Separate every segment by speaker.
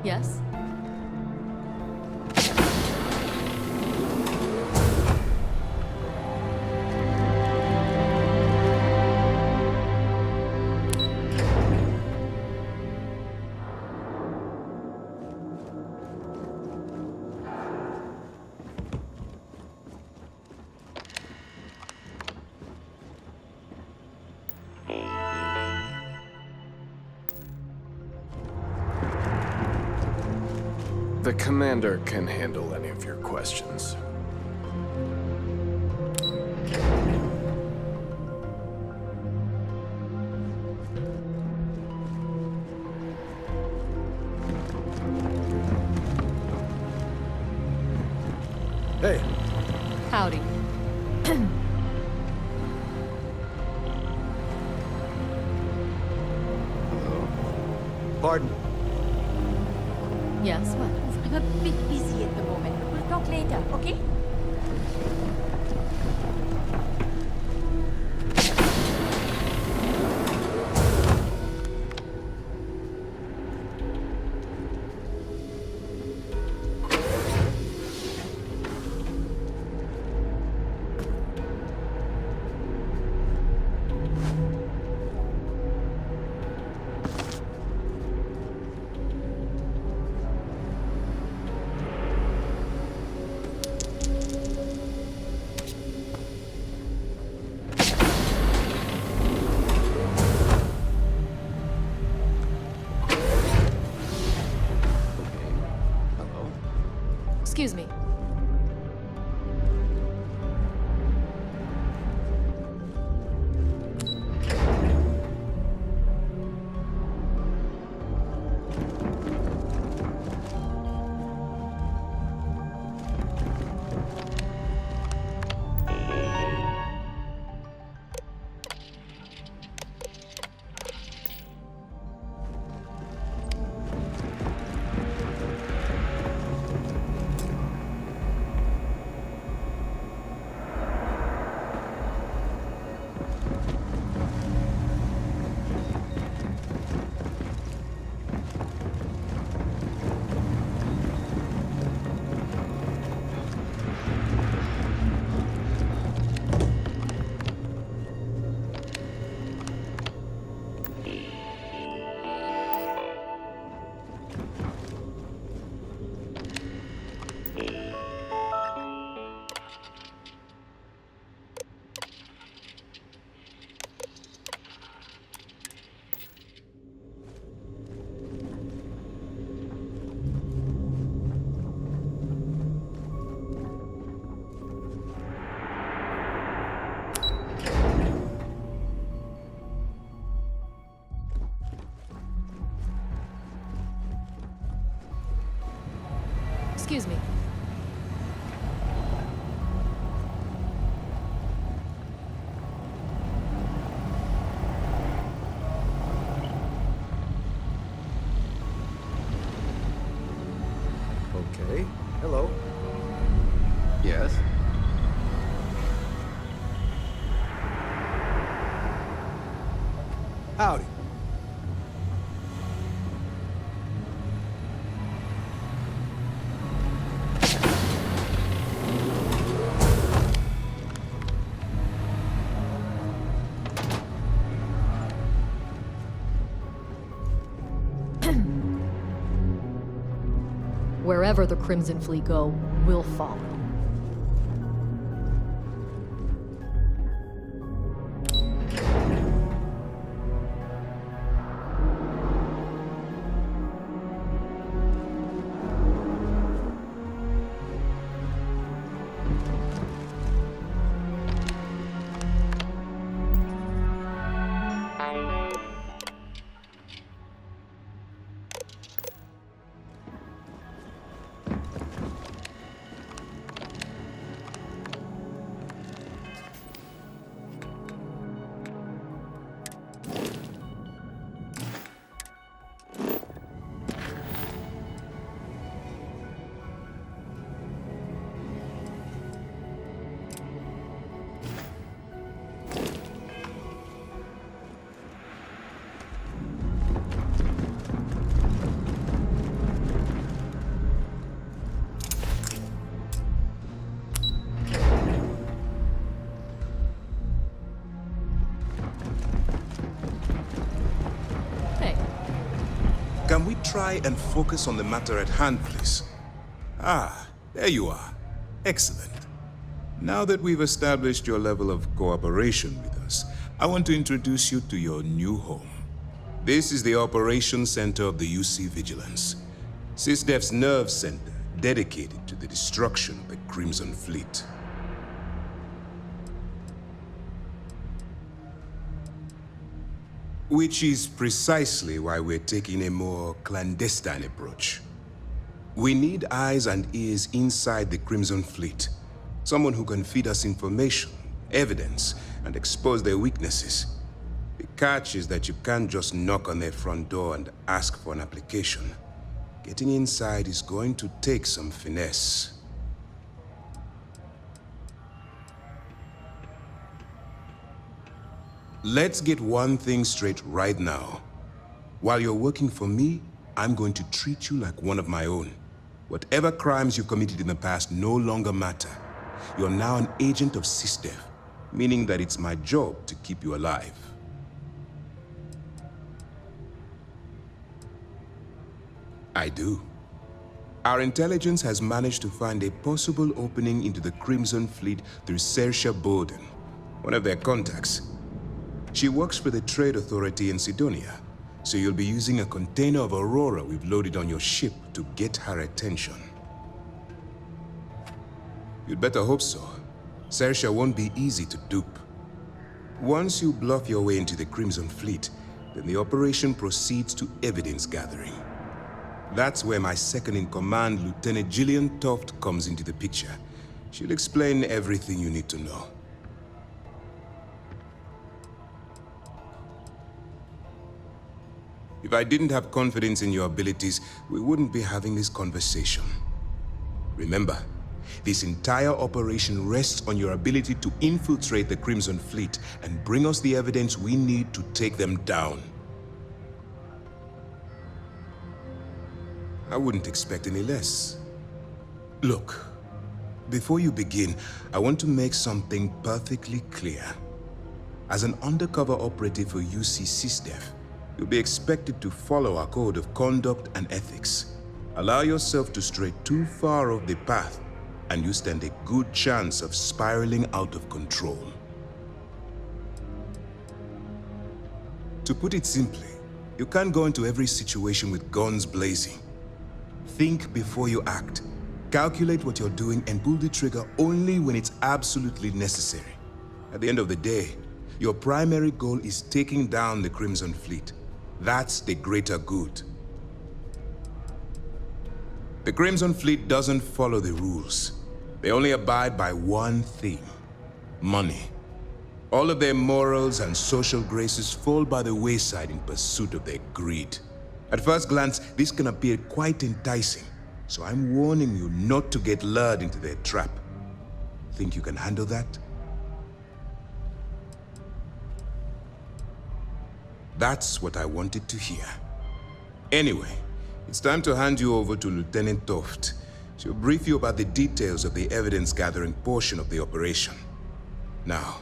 Speaker 1: Yes?
Speaker 2: The commander can handle any of your questions. Hey.
Speaker 1: Howdy.
Speaker 2: Pardon?
Speaker 1: Yes, what?
Speaker 3: I'm a bit busy at the moment. We'll talk later, okay?
Speaker 1: Excuse me. Excuse me.
Speaker 2: Okay. Hello.
Speaker 4: Yes?
Speaker 2: Howdy.
Speaker 1: Wherever the Crimson Fleet go, we'll follow.
Speaker 5: can we try and focus on the matter at hand, please? Ah, there you are. Excellent. Now that we've established your level of cooperation with us, I want to introduce you to your new home. This is the Operations Center of the UC Vigilance, SysDef's nerve center dedicated to the destruction of the Crimson Fleet. Which is precisely why we're taking a more clandestine approach. We need eyes and ears inside the Crimson Fleet. Someone who can feed us information, evidence, and expose their weaknesses. The catch is that you can't just knock on their front door and ask for an application. Getting inside is going to take some finesse. Let's get one thing straight right now. While you're working for me, I'm going to treat you like one of my own. Whatever crimes you've committed in the past no longer matter. You're now an agent of SysDef, meaning that it's my job to keep you alive. I do. Our intelligence has managed to find a possible opening into the Crimson Fleet through Saoirse Bowden, one of their contacts. She works for the Trade Authority in Sidonia, so you'll be using a container of Aurora we've loaded on your ship to get her attention. You'd better hope so. Saoirse won't be easy to dupe. Once you bluff your way into the Crimson Fleet, then the operation proceeds to evidence gathering. That's where my second-in-command, Lieutenant Gillian Toft, comes into the picture. She'll explain everything you need to know. If I didn't have confidence in your abilities, we wouldn't be having this conversation. Remember, this entire operation rests on your ability to infiltrate the Crimson Fleet and bring us the evidence we need to take them down. I wouldn't expect any less. Look, before you begin, I want to make something perfectly clear. As an undercover operative for UC SysDef, you'll be expected to follow our code of conduct and ethics. Allow yourself to stray too far off the path, and you stand a good chance of spiraling out of control. To put it simply, you can't go into every situation with guns blazing. Think before you act. Calculate what you're doing and pull the trigger only when it's absolutely necessary. At the end of the day, your primary goal is taking down the Crimson Fleet. That's the greater good. The Crimson Fleet doesn't follow the rules. They only abide by one thing: money. All of their morals and social graces fall by the wayside in pursuit of their greed. At first glance, this can appear quite enticing, so I'm warning you not to get lured into their trap. Think you can handle that? That's what I wanted to hear. Anyway, it's time to hand you over to Lieutenant Toft. She'll brief you about the details of the evidence-gathering portion of the operation. Now,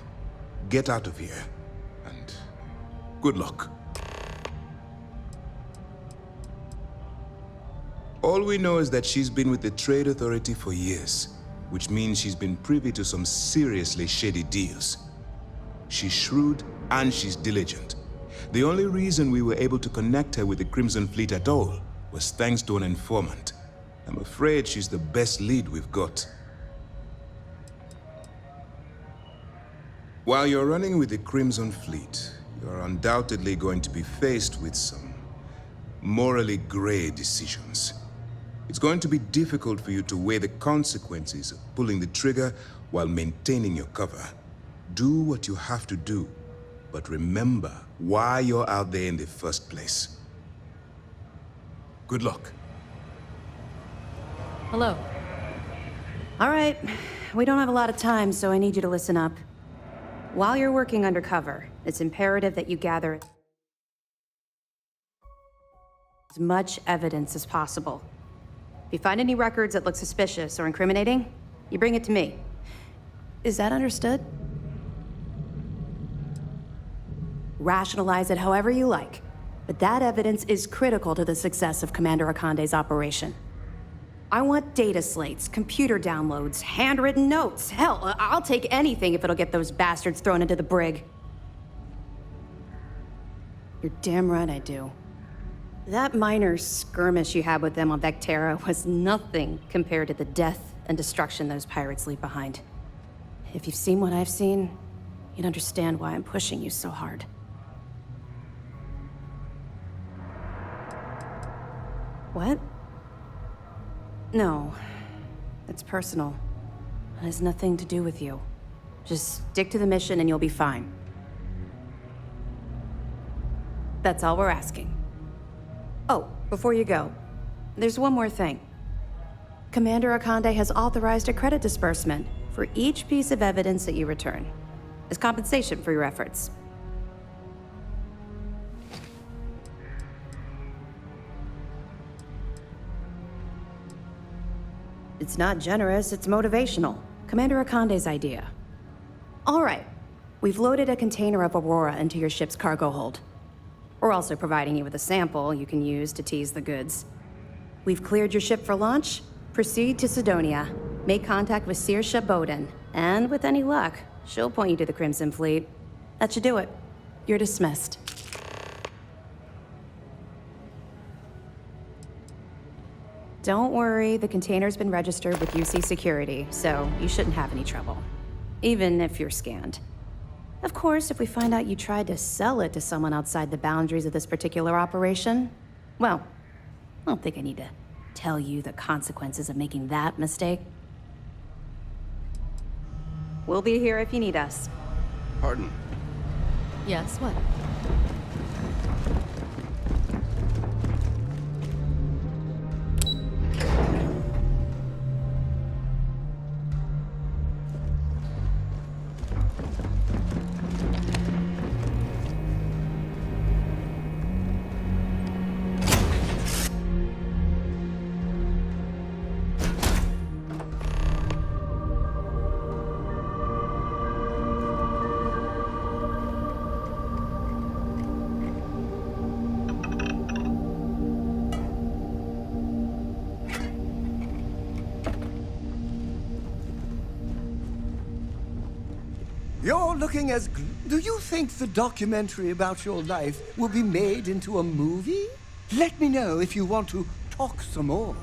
Speaker 5: get out of here, and good luck. All we know is that she's been with the Trade Authority for years, which means she's been privy to some seriously shady deals. She's shrewd and she's diligent. The only reason we were able to connect her with the Crimson Fleet at all was thanks to an informant. I'm afraid she's the best lead we've got. While you're running with the Crimson Fleet, you're undoubtedly going to be faced with some morally gray decisions. It's going to be difficult for you to weigh the consequences of pulling the trigger while maintaining your cover. Do what you have to do, but remember why you're out there in the first place. Good luck.
Speaker 1: Hello.
Speaker 6: All right, we don't have a lot of time, so I need you to listen up. While you're working undercover, it's imperative that you gather as much evidence as possible. If you find any records that look suspicious or incriminating, you bring it to me. Is that understood? Rationalize it however you like. But that evidence is critical to the success of Commander Akande's operation. I want data slates, computer downloads, handwritten notes. Hell, I'll take anything if it'll get those bastards thrown into the brig. You're damn right I do. That minor skirmish you had with them on Vectera was nothing compared to the death and destruction those pirates leave behind. If you've seen what I've seen, you'd understand why I'm pushing you so hard. What? No. It's personal. It has nothing to do with you. Just stick to the mission and you'll be fine. That's all we're asking. Oh, before you go, there's one more thing. Commander Akande has authorized a credit disbursement for each piece of evidence that you return, as compensation for your efforts. It's not generous, it's motivational. Commander Akande's idea. All right, we've loaded a container of Aurora into your ship's cargo hold. We're also providing you with a sample you can use to tease the goods. We've cleared your ship for launch. Proceed to Sidonia. Make contact with Saoirse Bowden. And with any luck, she'll point you to the Crimson Fleet. That should do it. You're dismissed. Don't worry, the container's been registered with UC Security, so you shouldn't have any trouble. Even if you're scanned. Of course, if we find out you tried to sell it to someone outside the boundaries of this particular operation, well, I don't think I need to tell you the consequences of making that mistake. We'll be here if you need us.
Speaker 4: Pardon.
Speaker 1: Yes, what?
Speaker 7: You're looking as... Do you think the documentary about your life will be made into a movie? Let me know if you want to talk some more.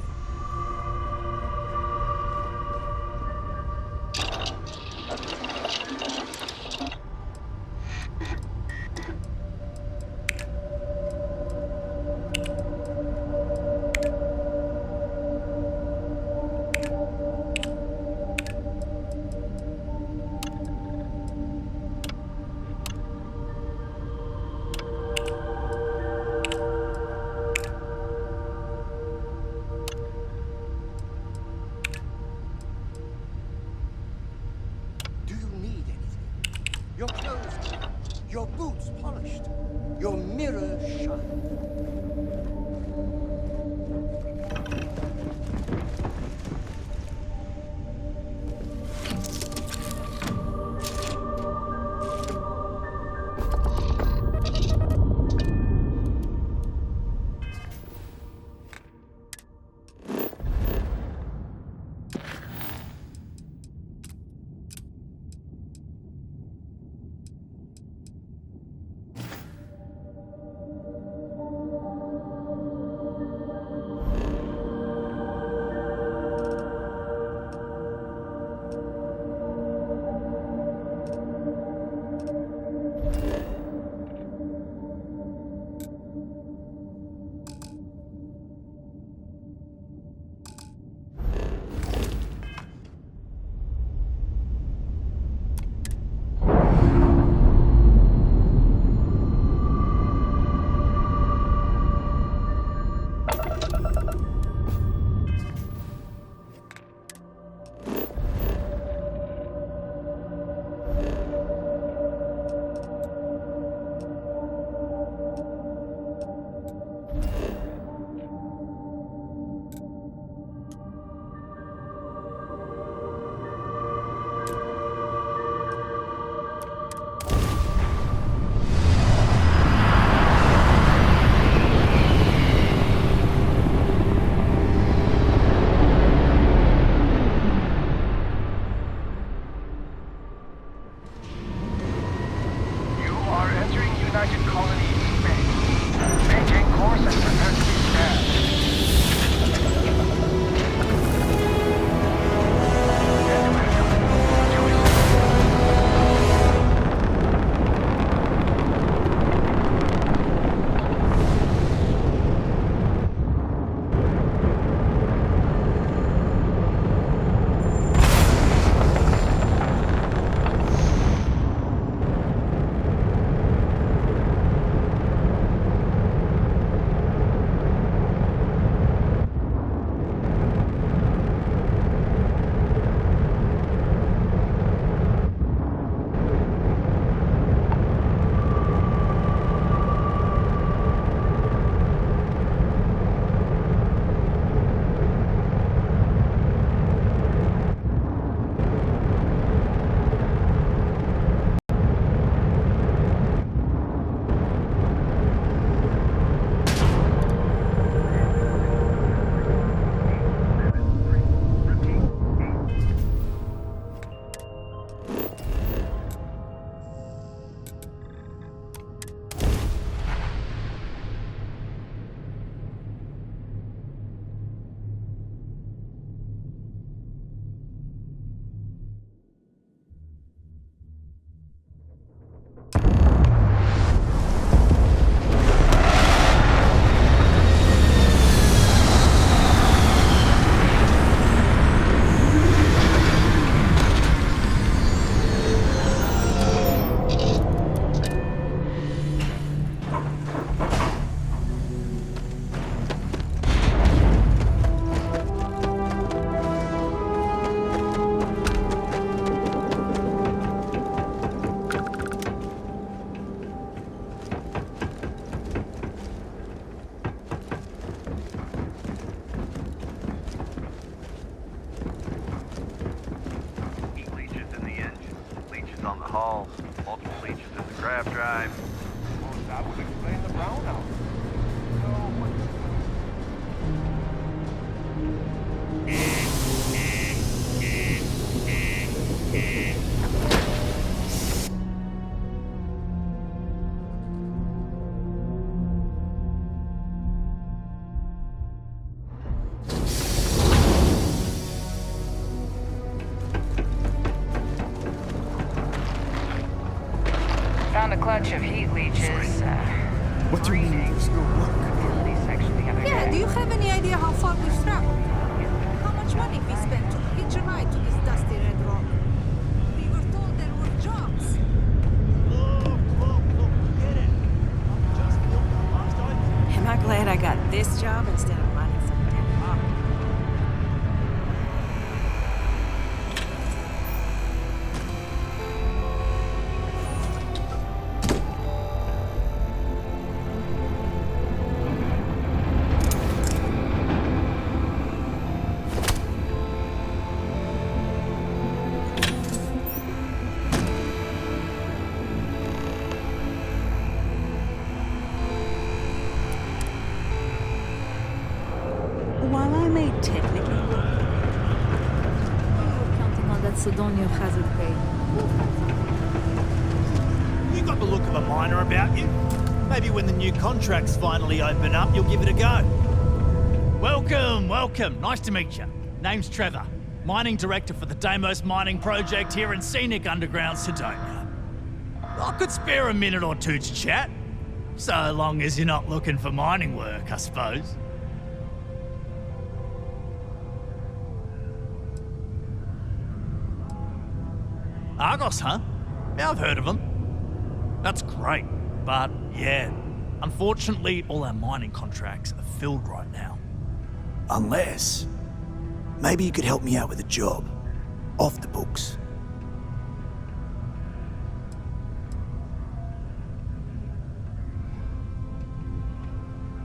Speaker 7: Your clothes clean, your boots polished, your mirror shine.
Speaker 8: the hull, multiple leeches in the grab drive.
Speaker 9: Well, that would explain the brownout. So,
Speaker 10: Found a clutch of heat leeches.
Speaker 7: What do you mean there's no work?
Speaker 10: Facility section the other
Speaker 1: Yeah,
Speaker 10: day.
Speaker 1: do you have any idea how far we've traveled? How much money we spent to hitch a ride to this dusty red rock? We were told there were jobs.
Speaker 9: look, forget it. I'm just built the last idea.
Speaker 11: Am I glad I got this job instead of mining some damn rock? While I may technically
Speaker 1: We were counting on that Sidonia hazard pay.
Speaker 12: You got the look of a miner about you. Maybe when the new contracts finally open up, you'll give it a go. Welcome. Nice to meet you. Name's Trevor, mining director for the Deimos mining project here in scenic underground Sidonia. I could spare a minute or two to chat, so long as you're not looking for mining work, I suppose. Argos, huh? Yeah, I've heard of them. That's great, but yeah, unfortunately, all our mining contracts are filled right now. Unless, maybe you could help me out with a job, off the books.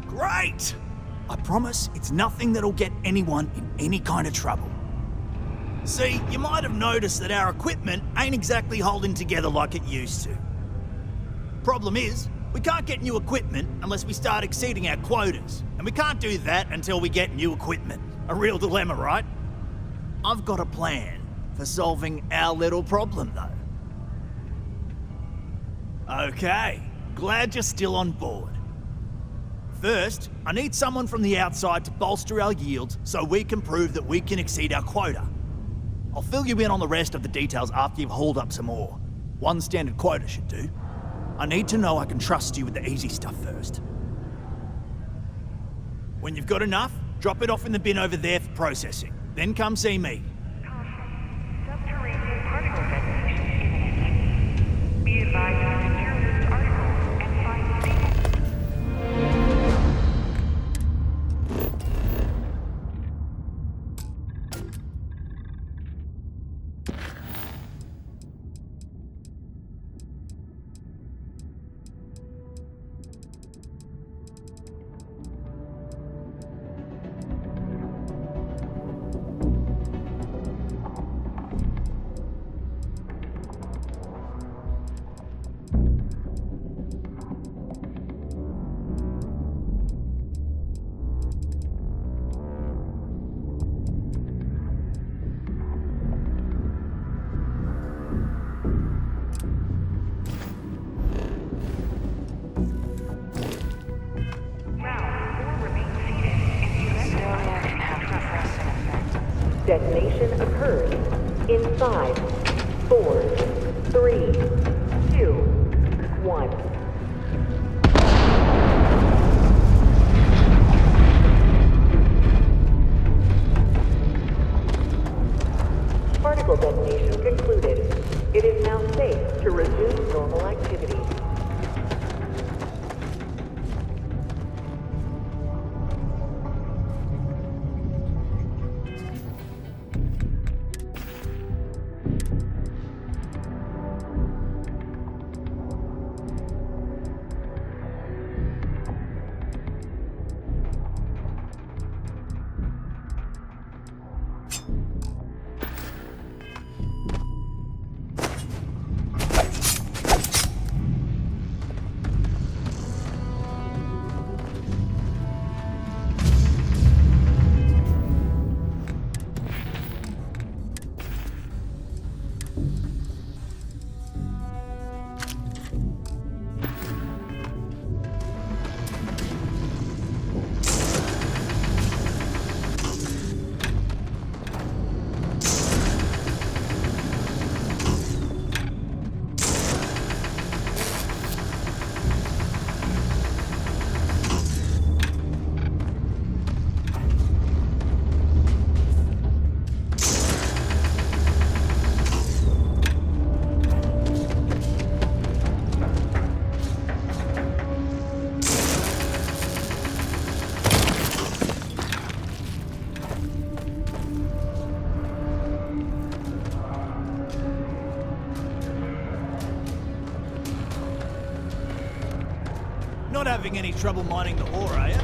Speaker 12: Great! I promise it's nothing that'll get anyone in any kind of trouble. See, you might have noticed that our equipment ain't exactly holding together like it used to. Problem is, we can't get new equipment unless we start exceeding our quotas, and we can't do that until we get new equipment. A real dilemma, right? I've got a plan for solving our little problem, though. Okay, glad you're still on board. First, I need someone from the outside to bolster our yields so we can prove that we can exceed our quota. I'll fill you in on the rest of the details after you've hauled up some ore. One standard quota should do. I need to know I can trust you with the easy stuff first. When you've got enough, drop it off in the bin over there for processing. Then come see me.
Speaker 10: Subterranean particle detonation imminent. Be advised to secure this article and find safe.
Speaker 13: Detonation occurs in 5, 4, 3, 2, 1. Particle detonation concluded. It is now safe to resume normal activities.
Speaker 12: having any trouble mining the ore, are you?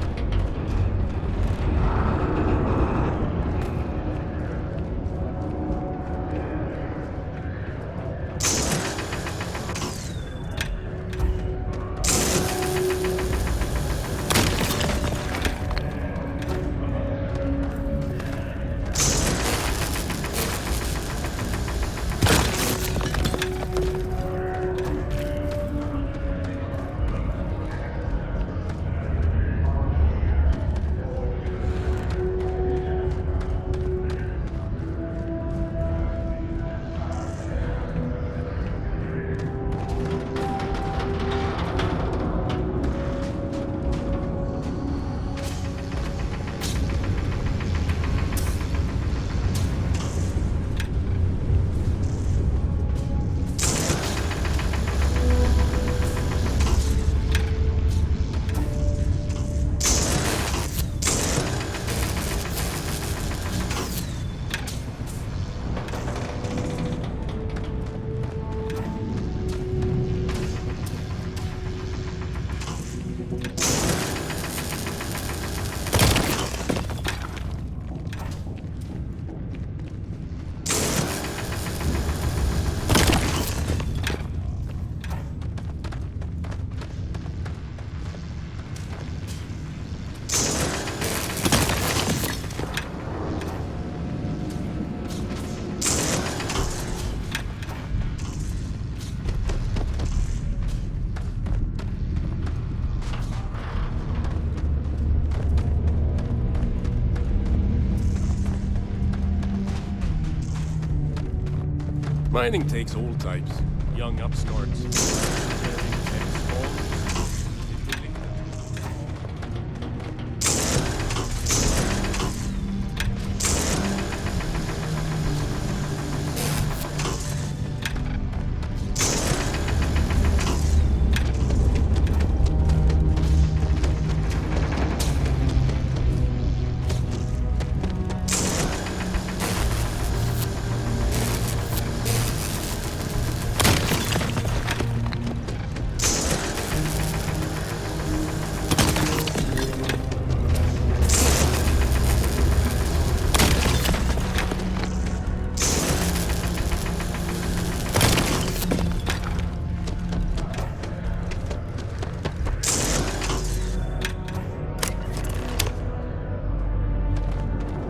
Speaker 14: Mining takes all types. Young upstarts.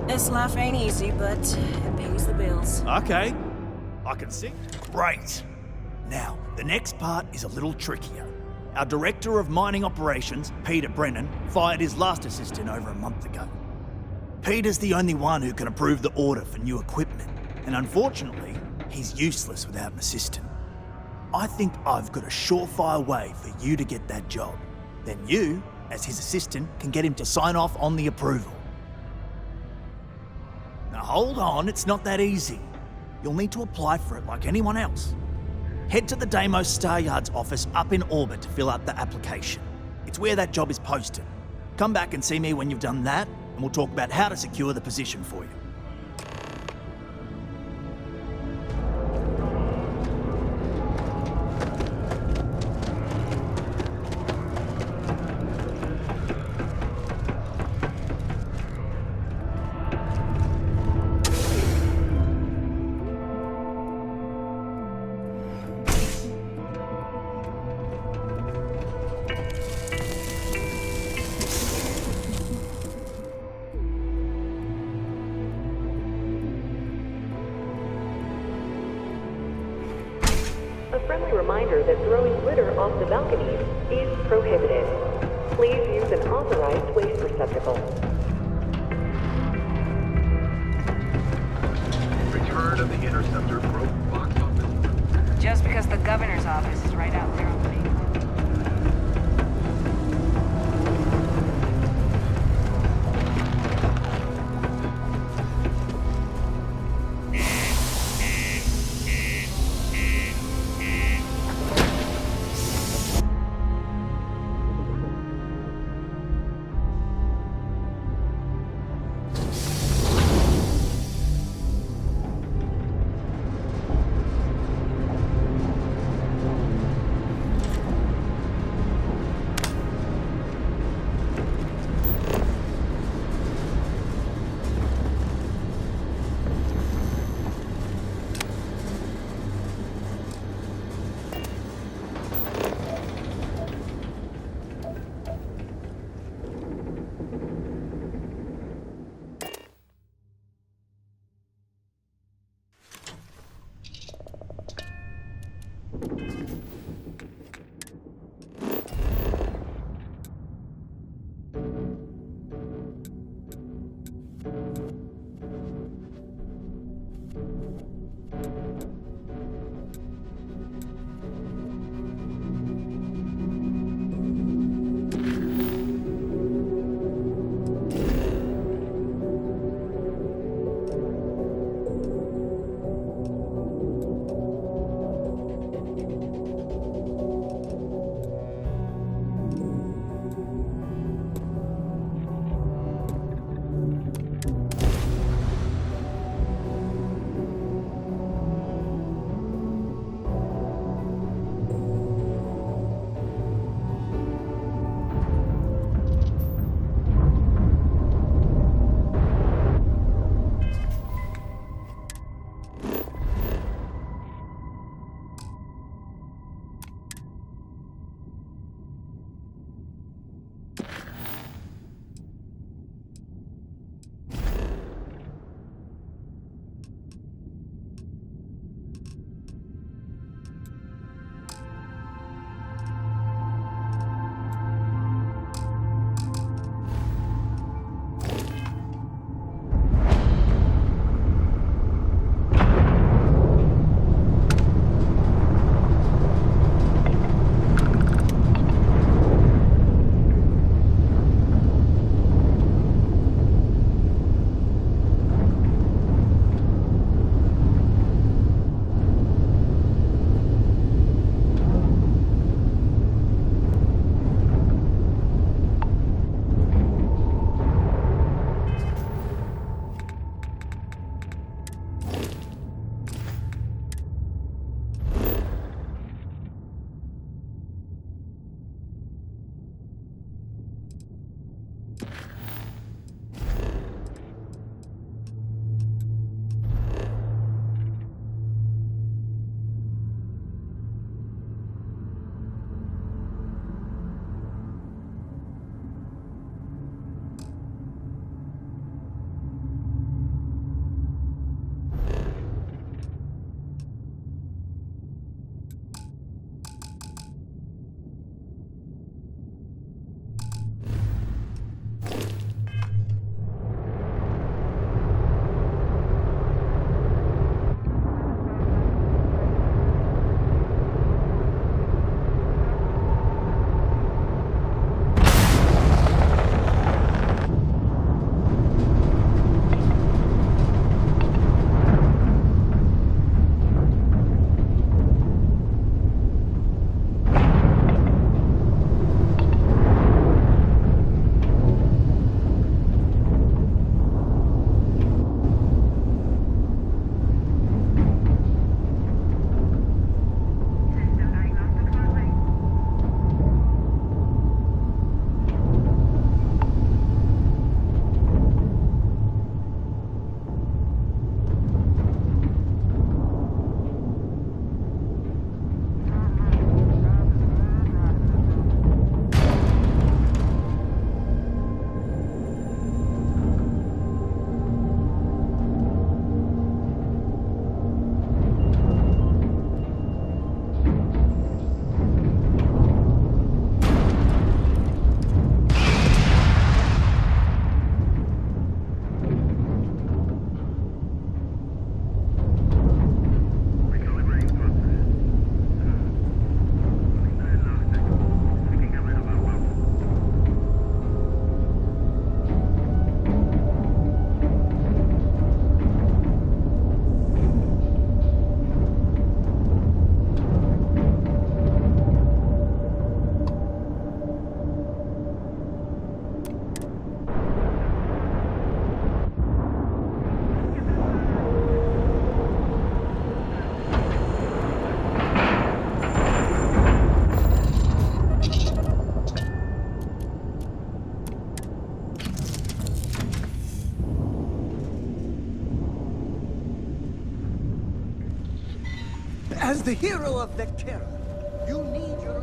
Speaker 11: This life ain't easy, but it pays the bills.
Speaker 12: Okay, I can see. Great. Now, the next part is a little trickier. Our Director of Mining Operations, Peter Brennan, fired his last assistant over a month ago. Peter's the only one who can approve the order for new equipment, and unfortunately, he's useless without an assistant. I think I've got a surefire way for you to get that job. Then you, as his assistant, can get him to sign off on the approval. Now hold on, it's not that easy. You'll need to apply for it like anyone else. Head to the Deimos Star Yard's office up in orbit to fill out the application. It's where that job is posted. Come back and see me when you've done that, and we'll talk about how to secure the position for you.
Speaker 13: A friendly reminder that throwing litter off the balconies is prohibited. Please use an authorized waste receptacle.
Speaker 8: Return of the Interceptor broke box office.
Speaker 11: Just because the governor's office is right out there on the main line.
Speaker 7: As the hero of Vectera, you need your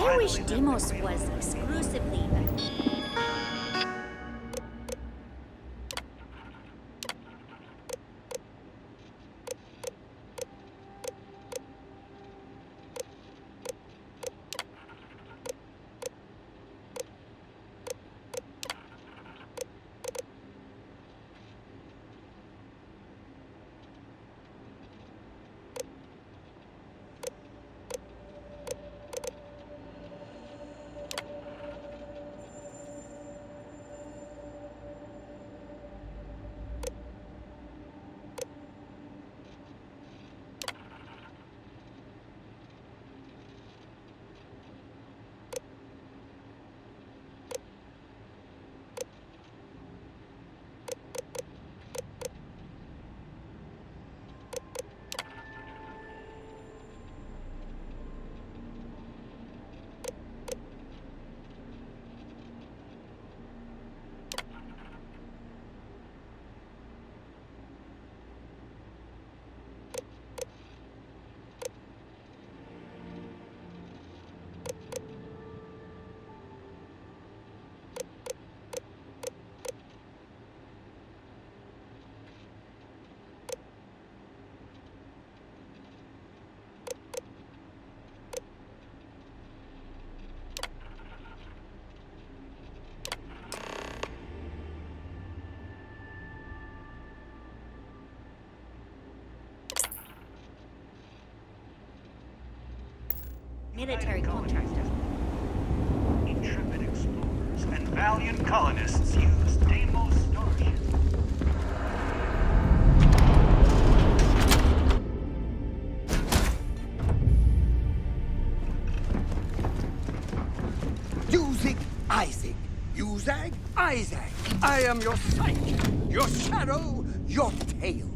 Speaker 3: I wish Demos was exclusively. Military contractor.
Speaker 9: Intrepid explorers and valiant colonists use Deimos starships.
Speaker 7: Using Isaac. Usag, Isaac. I am your sight, your shadow, your tail.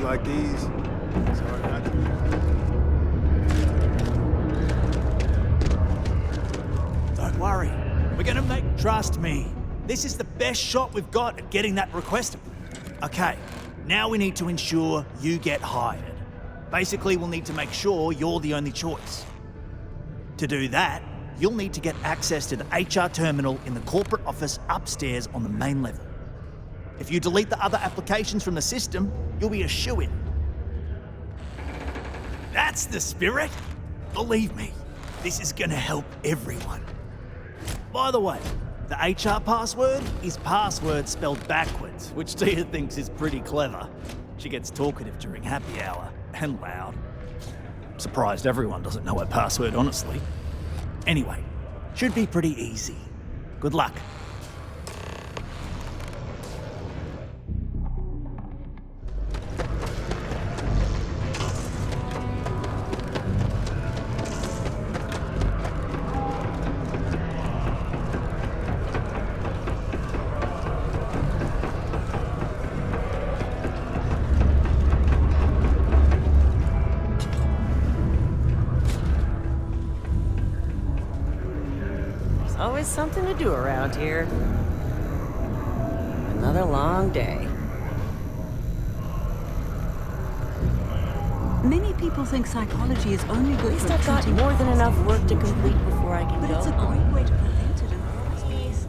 Speaker 15: Like these, it's hard not to.
Speaker 12: Don't worry. We're gonna make... Trust me. This is the best shot we've got at getting that request. Okay, now we need to ensure you get hired. Basically, we'll need to make sure you're the only choice. To do that, you'll need to get access to the HR terminal in the corporate office upstairs on the main level. If you delete the other applications from the system, you'll be a shoo-in. That's the spirit! Believe me, this is gonna help everyone. By the way, The HR password is password spelled backwards, which Tia thinks is pretty clever. She gets talkative during happy hour, and loud. Surprised everyone doesn't know her password, honestly. Anyway, should be pretty easy. Good luck.
Speaker 11: Always something to do around here. Another long day.
Speaker 16: Many people think psychology is only good
Speaker 11: At least
Speaker 16: for
Speaker 11: I've got
Speaker 16: treating
Speaker 11: more than enough work to complete before I can
Speaker 16: But
Speaker 11: go
Speaker 16: it's a
Speaker 11: home.
Speaker 16: great way to prevent it in the first place.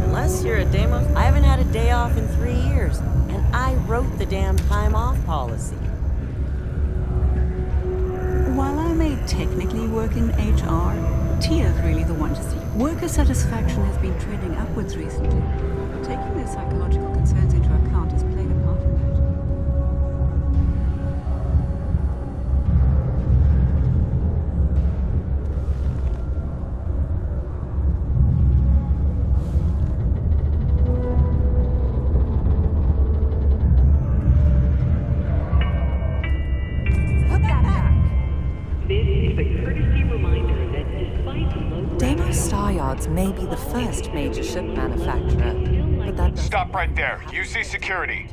Speaker 11: Unless you're a demo, I haven't had a day off in 3 years, and I wrote the damn time off policy.
Speaker 16: While I may technically work in HR, Tia's really the one to see. Worker satisfaction has been trending upwards recently. Taking their psychological concerns into account has played a part in that.
Speaker 17: May be the first major ship manufacturer, but that doesn't...
Speaker 18: Stop right there. UC security.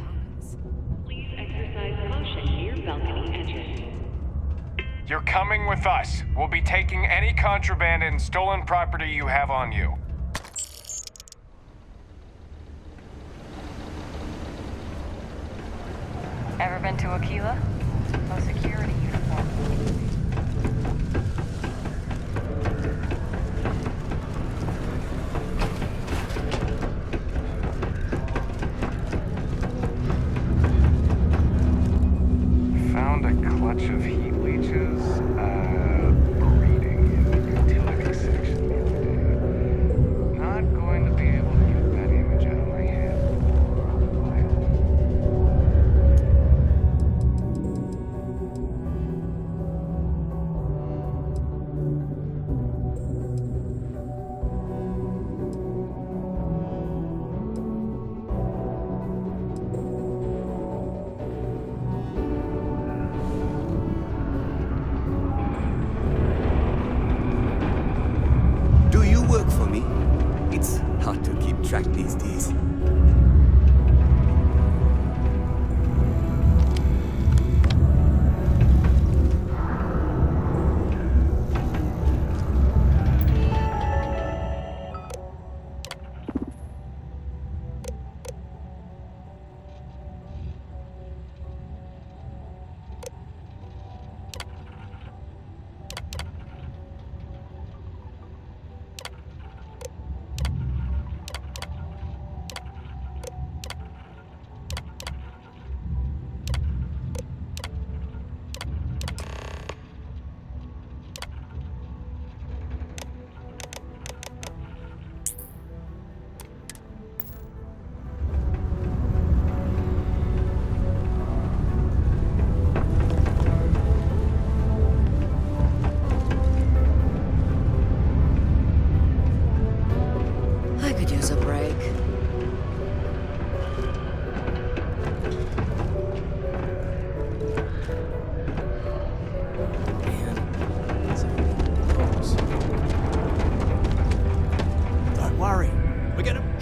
Speaker 13: Please exercise caution near balcony edges.
Speaker 18: You're coming with us. We'll be taking any contraband and stolen property you have on you.
Speaker 19: Ever been to Aquila? No security uniform.
Speaker 18: Found a clutch of heat leeches, breeding in the utility section the other day. Not going to be able to get that image out of my head for a while.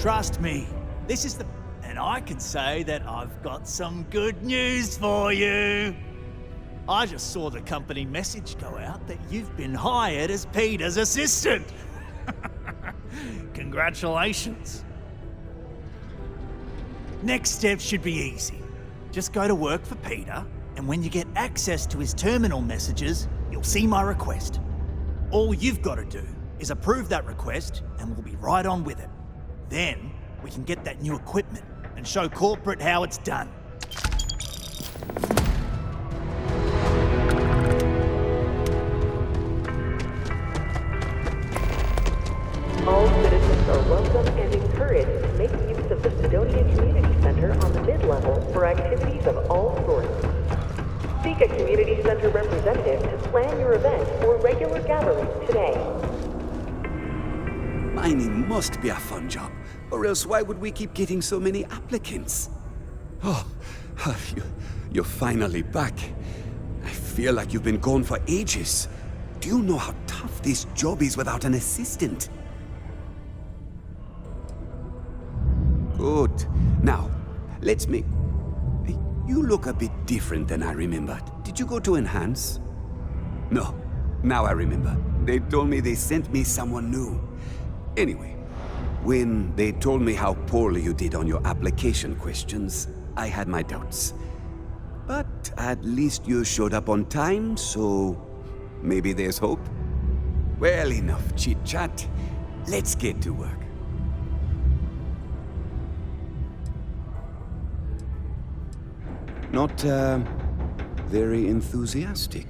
Speaker 12: Trust me, this is the... And I can say that I've got some good news for you. I just saw the company message go out that you've been hired as Peter's assistant. Congratulations. Next step should be easy. Just go to work for Peter, and when you get access to his terminal messages, you'll see my request. All you've got to do is approve that request, and we'll be right on with it. Then, we can get that new equipment and show corporate how it's done.
Speaker 13: All citizens are welcome and encouraged to make use of the Sidonia Community Center on the mid-level for activities of all sorts. Seek a community center representative to plan your event or regular gatherings today.
Speaker 20: Mining must be a fun job, or else why would we keep getting so many applicants? Oh, you're finally back. I feel like you've been gone for ages. Do you know how tough this job is without an assistant? Good. Now, let's make... You look a bit different than I remembered. Did you go to Enhance? No. Now I remember. They told me they sent me someone new. Anyway, when they told me how poorly you did on your application questions, I had my doubts. But at least you showed up on time, so maybe there's hope. Well, enough chit-chat. Let's get to work. Not, very enthusiastic.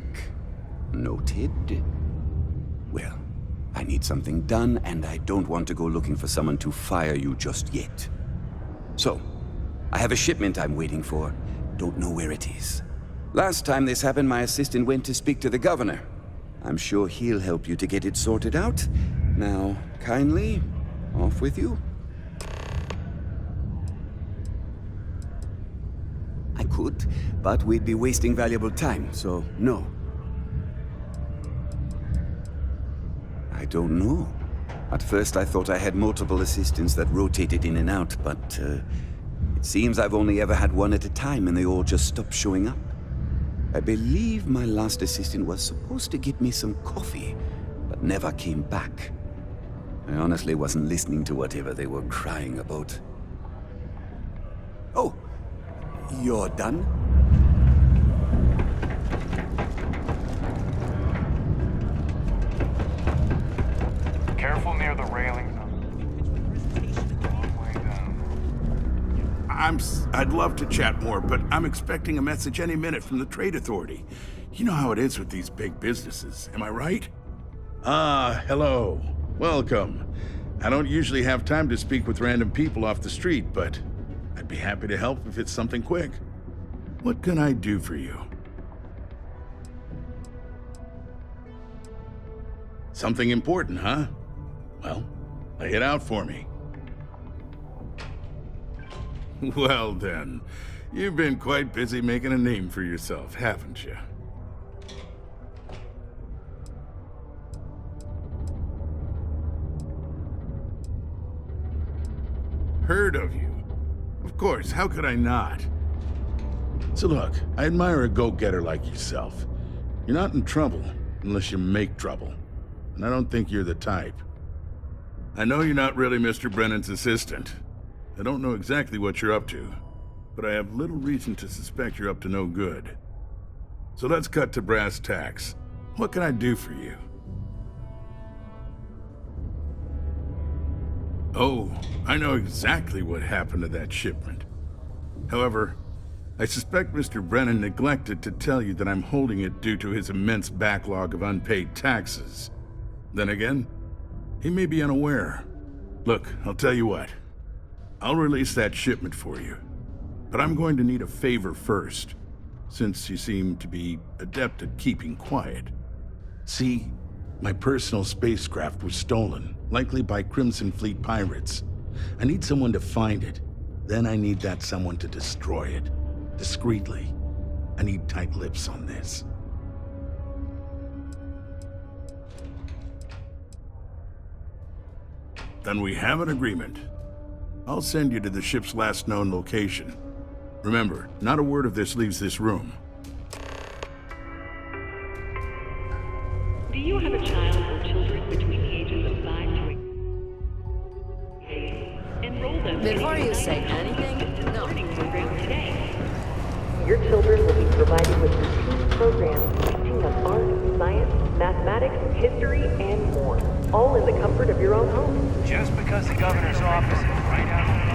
Speaker 20: Noted. Well, I need something done, and I don't want to go looking for someone to fire you just yet. So, I have a shipment I'm waiting for. Don't know where it is. Last time this happened, my assistant went to speak to the governor. I'm sure he'll help you to get it sorted out. Now, kindly, off with you. I could, but we'd be wasting valuable time, so no. I don't know. At first I thought I had multiple assistants that rotated in and out, but it seems I've only ever had one at a time and they all just stopped showing up. I believe my last assistant was supposed to get me some coffee, but never came back. I honestly wasn't listening to whatever they were crying about. Oh, you're done?
Speaker 18: Careful near the railings. Long way down.
Speaker 15: I'd love to chat more, but I'm expecting a message any minute from the Trade Authority. You know how it is with these big businesses, am I right? Ah, hello. Welcome. I don't usually have time to speak with random people off the street, but I'd be happy to help if it's something quick. What can I do for you? Something important, huh? Well, lay it out for me. Well then, you've been quite busy making a name for yourself, haven't you? Heard of you. Of course, how could I not? So look, I admire a go-getter like yourself. You're not in trouble unless you make trouble. And I don't think you're the type. I know you're not really Mr. Brennan's assistant. I don't know exactly what you're up to, but I have little reason to suspect you're up to no good. So let's cut to brass tacks. What can I do for you? Oh, I know exactly what happened to that shipment. However, I suspect Mr. Brennan neglected to tell you that I'm holding it due to his immense backlog of unpaid taxes. Then again, he may be unaware. Look, I'll tell you what. I'll release that shipment for you. But I'm going to need a favor first, since you seem to be adept at keeping quiet. See, my personal spacecraft was stolen, likely by Crimson Fleet pirates. I need someone to find it. Then I need that someone to destroy it. Discreetly. I need tight lips on this. Then we have an agreement. I'll send you to the ship's last known location. Remember, not a word of this leaves this room.
Speaker 13: Do you have a child or children between the ages of 5 to 8? Enroll them
Speaker 17: Before you say anything, no.
Speaker 13: learning program today. Your children will be provided with routine programs teaching them art, science, mathematics, history, and more, all in the comfort of your own home.
Speaker 9: Just because the governor's office is right out there.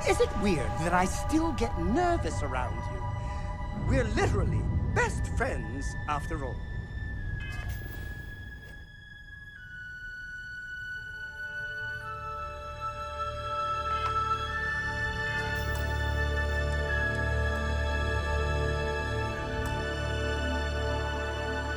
Speaker 7: Is it weird that I still get nervous around you? We're literally best friends after all.